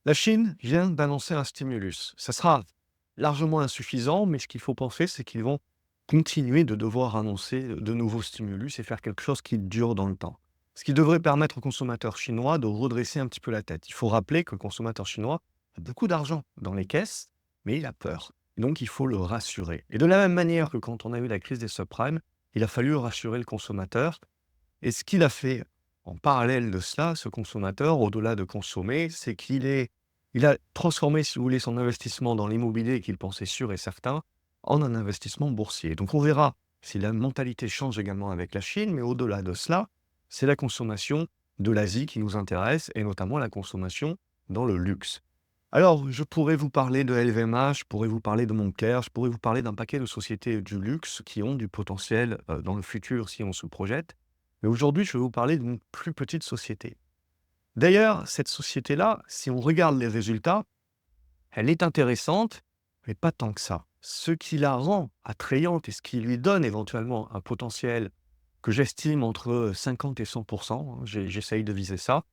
La Chine vient d'annoncer un stimulus. Ça sera largement insuffisant, mais ce qu'il faut penser, c'est qu'ils vont continuer de devoir annoncer de nouveaux stimulus et faire quelque chose qui dure dans le temps. Ce qui devrait permettre aux consommateurs chinois de redresser un petit peu la tête. Il faut rappeler que le consommateur chinois a beaucoup d'argent dans les caisses, mais il a peur. Et donc, il faut le rassurer. Et de la même manière que quand on a eu la crise des subprimes, il a fallu rassurer le consommateur et ce qu'il a fait en parallèle de cela, ce consommateur, au-delà de consommer, c'est il a transformé, si vous voulez, son investissement dans l'immobilier qu'il pensait sûr et certain, en un investissement boursier. Donc on verra si la mentalité change également avec la Chine, mais au-delà de cela, c'est la consommation de l'Asie qui nous intéresse, et notamment la consommation dans le luxe. Alors, je pourrais vous parler de LVMH, je pourrais vous parler de Moncler, je pourrais vous parler d'un paquet de sociétés du luxe qui ont du potentiel dans le futur si on se projette. Mais aujourd'hui, je vais vous parler d'une plus petite société. D'ailleurs, cette société-là, si on regarde les résultats, elle est intéressante, mais pas tant que ça. Ce qui la rend attrayante et ce qui lui donne éventuellement un potentiel que j'estime entre 50 et 100%, hein, j'essaye de viser ça.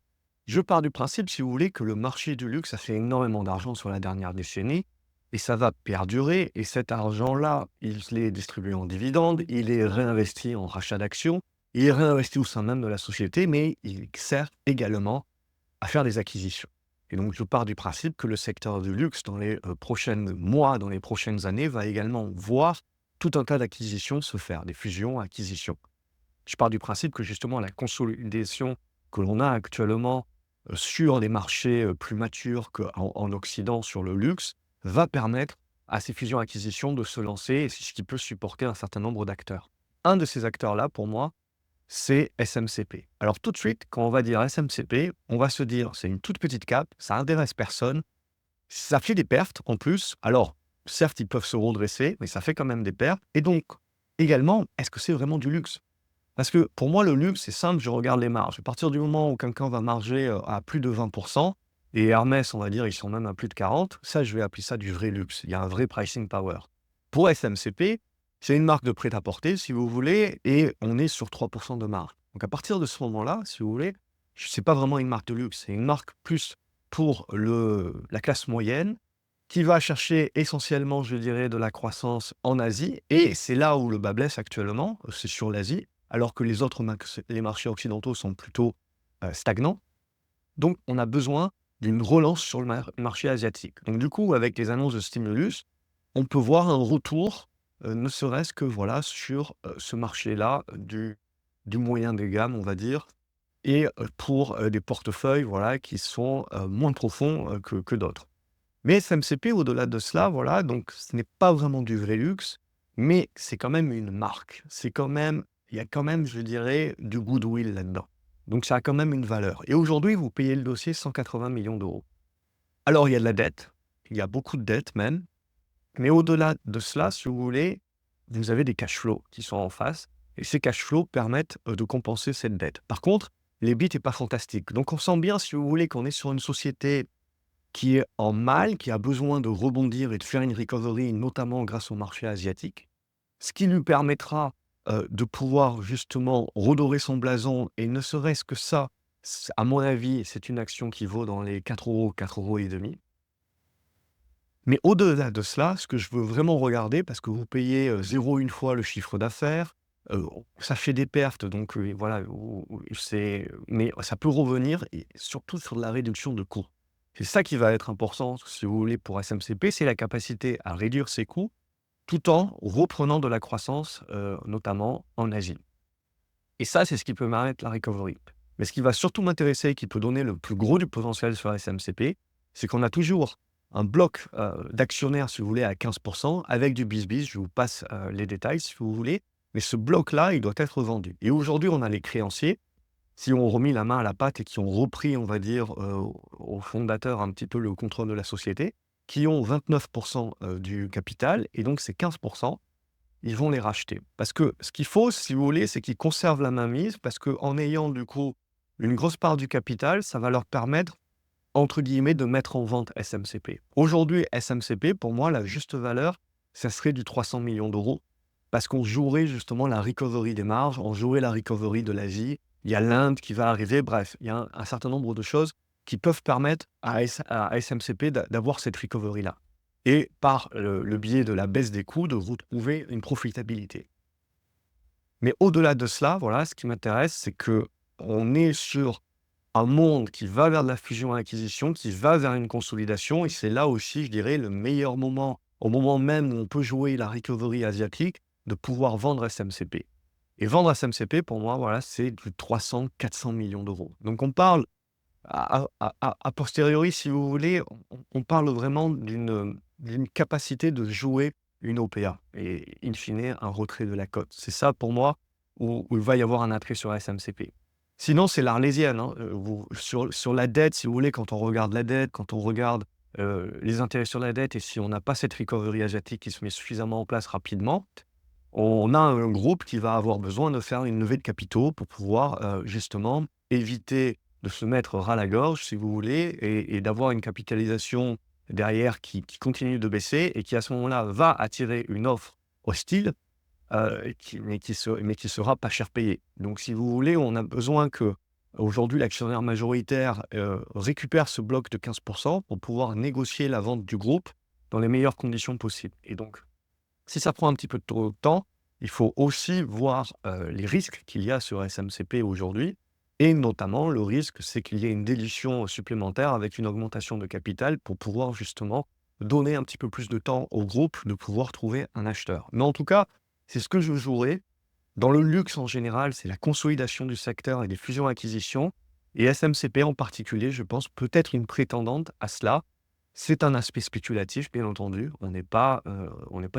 Je pars du principe, si vous voulez, que le marché du luxe a fait énormément d'argent sur la dernière décennie et ça va perdurer. Et cet argent-là, il est distribué en dividendes, il est réinvesti en rachat d'actions, il est réinvesti au sein même de la société, mais il sert également à faire des acquisitions. Et donc, je pars du principe que le secteur du luxe, dans les prochains mois, dans les prochaines années, va également voir tout un tas d'acquisitions se faire, des fusions, acquisitions. Je pars du principe que justement la consolidation que l'on a actuellement, sur les marchés, plus matures qu'en Occident sur le luxe, va permettre à ces fusions-acquisitions de se lancer et c'est ce qui peut supporter un certain nombre d'acteurs. Un de ces acteurs-là, pour moi, c'est SMCP. Alors tout de suite, quand on va dire SMCP, on va se dire: «C'est une toute petite cap, ça intéresse personne, ça fait des pertes en plus». Alors certes, ils peuvent se redresser, mais ça fait quand même des pertes et donc également, est-ce que c'est vraiment du luxe? Parce que pour moi, le luxe, c'est simple, je regarde les marges. À partir du moment où quelqu'un va marger, à plus de 20 et Hermès, on va dire, ils sont même à plus de 40, ça, je vais appeler ça du vrai luxe. Il y a un vrai pricing power. Pour SMCP, c'est une marque de prêt-à-porter, si vous voulez, et on est sur 3 de marge. Donc à partir de ce moment-là, si vous voulez, c'est pas vraiment une marque de luxe, c'est une marque plus pour la classe moyenne qui va chercher essentiellement, je dirais, de la croissance en Asie et c'est là où le bât blesse actuellement, c'est sur l'Asie, alors que les marchés occidentaux sont plutôt, stagnants. Donc on a besoin d'une relance sur le marché asiatique. Donc du coup, avec les annonces de stimulus, on peut voir un retour, ne serait-ce que voilà sur, ce marché-là, du moyen des gammes, on va dire et pour, des portefeuilles, voilà, qui sont, moins profonds, que d'autres. Mais SMCP, au-delà de cela, voilà, donc ce n'est pas vraiment du vrai luxe, mais c'est quand même une marque. C'est quand même il y a quand même, je dirais, du goodwill là-dedans. Donc ça a quand même une valeur et aujourd'hui, vous payez le dossier 180 millions d'euros. Alors il y a de la dette, il y a beaucoup de dettes même, mais au-delà de cela, si vous voulez, vous avez des cash flows qui sont en face et ces cash flows permettent, de compenser cette dette. Par contre, l'EBIT est pas fantastique. Donc on sent bien, si vous voulez, qu'on est sur une société qui est en mal, qui a besoin de rebondir et de faire une recovery, notamment grâce au marché asiatique. Ce qui lui permettra, de pouvoir justement redorer son blason et ne serait-ce que ça, à mon avis, c'est une action qui vaut dans les 4 €, 4,50 €. Mais au-delà de cela, ce que je veux vraiment regarder, parce que vous payez, 0,1 fois le chiffre d'affaires, ça fait des pertes donc voilà, mais ça peut revenir et surtout sur de la réduction de coûts. C'est ça qui va être important, si vous voulez, pour SMCP, c'est la capacité à réduire ses coûts, tout en reprenant de la croissance, notamment en Asie. Et ça, c'est ce qui peut permettre la recovery. Mais ce qui va surtout m'intéresser et qui peut donner le plus gros du potentiel sur SMCP, c'est qu'on a toujours un bloc, d'actionnaires, si vous voulez, à 15 avec du bis-bis. Je vous passe, les détails si vous voulez. Mais ce bloc-là, il doit être vendu. Et aujourd'hui, on a les créanciers qui ont remis la main à la pâte et qui ont repris, on va dire, aux fondateurs un petit peu le contrôle de la société, qui ont 29 du capital et donc ces 15 ils vont les racheter. Parce que ce qu'il faut, si vous voulez, c'est qu'ils conservent la mainmise parce qu'en ayant du coup une grosse part du capital, ça va leur permettre, entre guillemets, de mettre en vente SMCP. Aujourd'hui, SMCP, pour moi, la juste valeur, ça serait du 300 millions d'euros parce qu'on jouerait justement la recovery des marges, on jouerait la recovery de l'Asie. Il y a l'Inde qui va arriver. Bref, il y a un certain nombre de choses qui peuvent permettre à SMCP d'avoir cette recovery-là et par le biais de la baisse des coûts, de retrouver une profitabilité. Mais au-delà de cela, voilà, ce qui m'intéresse, c'est qu'on est sur un monde qui va vers de la fusion-acquisition, qui va vers une consolidation et c'est là aussi, je dirais, le meilleur moment, au moment même où on peut jouer la recovery asiatique, de pouvoir vendre SMCP. Et vendre SMCP, pour moi, voilà, c'est du 300-400 millions d'euros. Donc on parle, a posteriori, si vous voulez, on parle vraiment d'une capacité de jouer une OPA et in fine, un retrait de la cote. C'est ça pour moi où il va y avoir un attrait sur SMCP. Sinon, c'est l'Arlésienne, hein, sur la dette, si vous voulez, quand on regarde la dette, quand on regarde, les intérêts sur la dette et si on n'a pas cette recovery asiatique qui se met suffisamment en place rapidement, on a un groupe qui va avoir besoin de faire une levée de capitaux pour pouvoir, justement éviter de se mettre ras la gorge, si vous voulez et d'avoir une capitalisation derrière qui continue de baisser et qui, à ce moment-là, va attirer une offre hostile, qui sera pas cher payé. Donc si vous voulez, on a besoin qu'aujourd'hui l'actionnaire majoritaire, récupère ce bloc de 15 pour pouvoir négocier la vente du groupe dans les meilleures conditions possibles et donc si ça prend un petit peu de temps, il faut aussi voir, les risques qu'il y a sur SMCP aujourd'hui et notamment le risque, c'est qu'il y ait une dilution supplémentaire avec une augmentation de capital pour pouvoir justement donner un petit peu plus de temps au groupe de pouvoir trouver un acheteur. Mais en tout cas, c'est ce que je jouerai. Dans le luxe en général, c'est la consolidation du secteur et des fusions-acquisitions et SMCP en particulier, je pense, peut être une prétendante à cela. C'est un aspect spéculatif, bien entendu. On n'est pas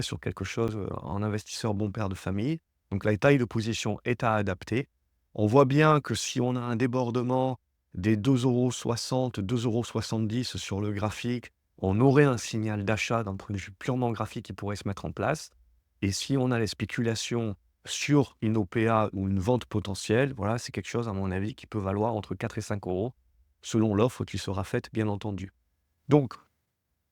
sur quelque chose, en investisseur bon père de famille. Donc la taille de position est à adapter. On voit bien que si on a un débordement des 2,60 €, 2,70 € sur le graphique, on aurait un signal d'achat d'un point de vue purement graphique qui pourrait se mettre en place. Et si on a les spéculations sur une OPA ou une vente potentielle, voilà, c'est quelque chose, à mon avis, qui peut valoir entre 4 et 5 €, selon l'offre qui sera faite, bien entendu. Donc,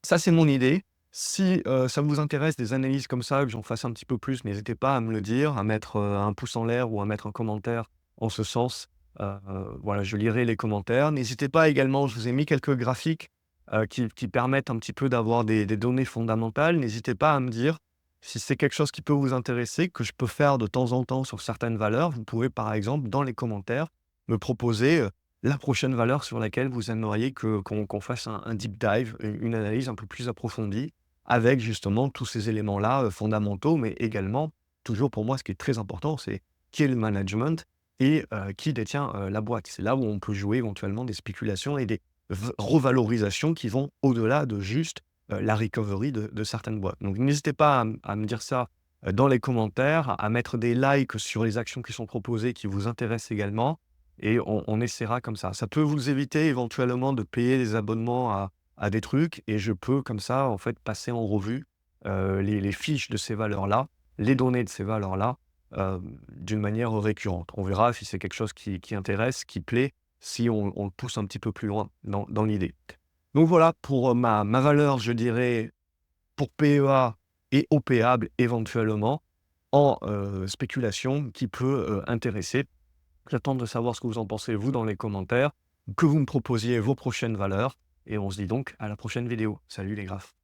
ça, c'est mon idée. Si, ça vous intéresse des analyses comme ça, que j'en fasse un petit peu plus, n'hésitez pas à me le dire, à mettre, un pouce en l'air ou à mettre un commentaire en ce sens. Voilà, je lirai les commentaires. N'hésitez pas également, je vous ai mis quelques graphiques, qui permettent un petit peu d'avoir des données fondamentales. N'hésitez pas à me dire si c'est quelque chose qui peut vous intéresser, que je peux faire de temps en temps sur certaines valeurs. Vous pouvez, par exemple, dans les commentaires, me proposer, la prochaine valeur sur laquelle vous aimeriez qu'on fasse un deep dive, une analyse un peu plus approfondie avec justement tous ces éléments-là, fondamentaux, mais également, toujours pour moi, ce qui est très important, c'est qui est le management et qui détient, la boîte. C'est là où on peut jouer éventuellement des spéculations et des revalorisations qui vont au-delà de juste, la recovery de certaines boîtes. Donc n'hésitez pas à me dire ça, dans les commentaires, à mettre des likes sur les actions qui sont proposées, qui vous intéressent également et on essaiera comme ça. Ça peut vous éviter éventuellement de payer des abonnements à des trucs et je peux comme ça, en fait, passer en revue, les fiches de ces valeurs-là, les données de ces valeurs-là, d'une manière récurrente. On verra si c'est quelque chose qui intéresse, qui plaît, si on le pousse un petit peu plus loin dans l'idée. Donc voilà pour, ma valeur, je dirais, pour PEA et OPAble éventuellement en, spéculation qui peut, intéresser. J'attends de savoir ce que vous en pensez, vous, dans les commentaires, que vous me proposiez vos prochaines valeurs et on se dit donc à la prochaine vidéo. Salut les graphes.